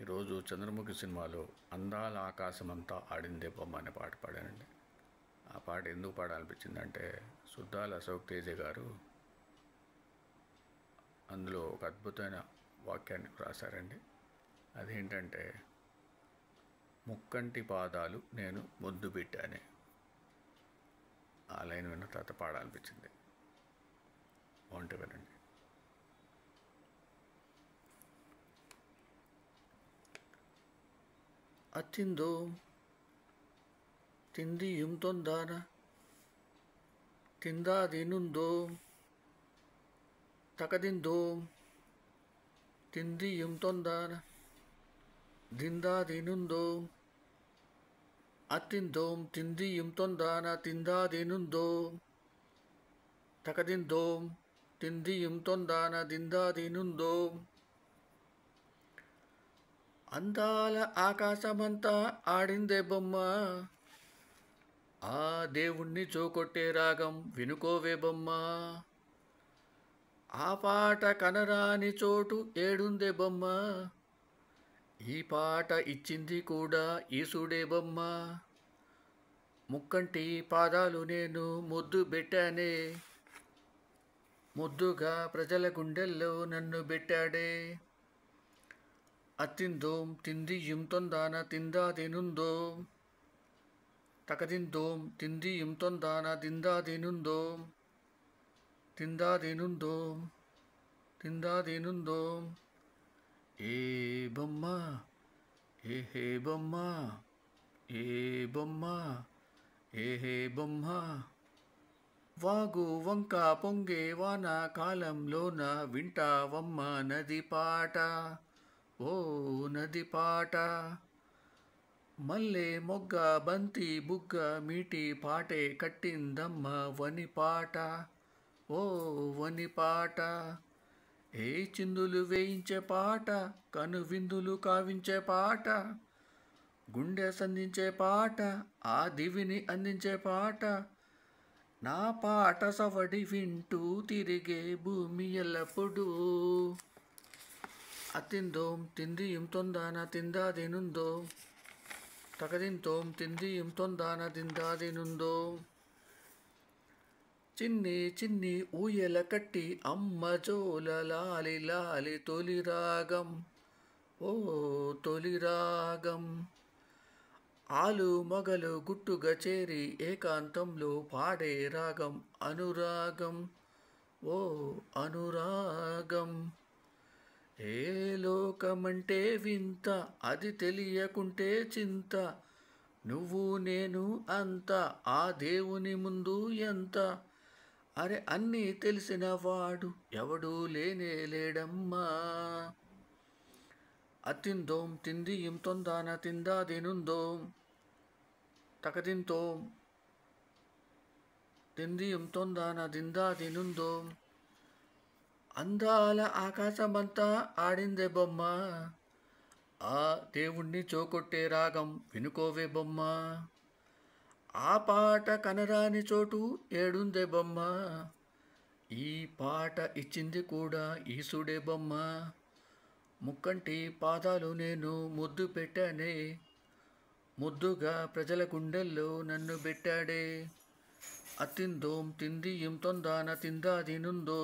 ఈరోజు చంద్రముఖి సినిమాలో అందాల ఆకాశమంతా ఆడిందే బొమ్మ అనే పాట పాడానండి. ఆ పాట ఎందుకు పాడాలనిపించిందంటే సుద్దాల అశోక్ తేజ గారు అందులో ఒక అద్భుతమైన వాక్యాన్ని రాశారండి. అదేంటంటే ముక్కంటి పాదాలు నేను ముద్దు పెట్టానే. ఆ లైన్ విన్న తర్వాత పాడాలనిపించింది. బాగుంటే వినండి. అచ్చిందో తిందియుం తొందాన తిందాదినుందో తకదిందో తిందియుం తొందాన దిందాదినుందో అత్తిందోం తిందియుం తొందాన తిందాదినుందో తకదిందోం తిందియుం తొందాన దిందాదినుందో. అందాల ఆకాశమంతా ఆడిందే బొమ్మ, ఆ దేవుణ్ణి చోకొట్టే రాగం వినుకోవే బొమ్మ. ఆ పాట కనరాని చోటు ఏడుందే బొమ్మ, ఈ పాట ఇచ్చింది కూడా ఈసుడే బొమ్మ. ముక్కంటి పాదాలు నేను ముద్దు పెట్టానే, ముద్దుగా ప్రజల గుండెల్లో నన్ను పెట్టాడే. అత్తిందోం తిందియుం తొందాన తిందాదినుందో తకదిందోం తిందియుం తొందాన దిందాదినుందో తిందాదినుందో తిందాదినుందో. ఏ బొమ్మ ఏహే బొమ్మ, ఏ బొమ్మ ఏహే బొమ్మ. వాగు వంక పొంగే వాన కాలంలోన వింటావమ్మ నది పాట, ఓ నది పాట. మల్లె మొగ్గ బంతి బుగ్గ మీటి పాటే కట్టిందమ్మ వని పాట, ఓ వని పాట. ఏ చిందులు వేయించే పాట, కను విందులు కావించే పాట, గుండె సంధించే పాట, ఆ దివిని అందించే పాట. నా పాట సవడి వింటూ తిరిగే భూమి ఎల్లప్పుడూ. అత్తిందోం తిందియుం తొందాన తిందాదినుందో తకదింతోం తిందియుం తొందాన దిందాదినుందో. చిన్ని చిన్ని ఊయల కట్టి అమ్మ జోల లాలి లాలి తొలి రాగం, ఓ తొలి రాగం. ఆలు మొగలు గుట్టుగా చేరి ఏకాంతంలో పాడే రాగం అనురాగం, ఓ అనురాగం. ఏ లోకమంటే వింత అది తెలియకుంటే చింత, నువ్వు నేను అంత ఆ దేవుని ముందు ఎంత. అరే అన్నీ తెలిసిన వాడు ఎవడూ లేనే లేడమ్మా. అత్తిందోం తిందియుం తొందాన తిందాదినుందో తకదింతోం తిందియుం తొందాన దిందాదినుందో. అందాల ఆకాశమంతా ఆడిందే బొమ్మ, ఆ దేవుణ్ణి చోకొట్టే రాగం వినుకోవే బొమ్మ. ఆ పాట కనరాని చోటు ఏడుందే బొమ్మ, ఈ పాట ఇచ్చింది కూడా ఈసుడే బొమ్మ. ముక్కంటి పాదాలు నేను ముద్దు పెట్టానే, ముద్దుగా ప్రజల గుండెల్లో నన్ను పెట్టాడే. అత్తిందోం తిందియుం తొందాన తిందాదినుందో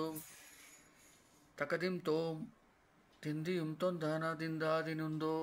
తకదింతోం తిందియుం తొందాన దిందాదినుందో.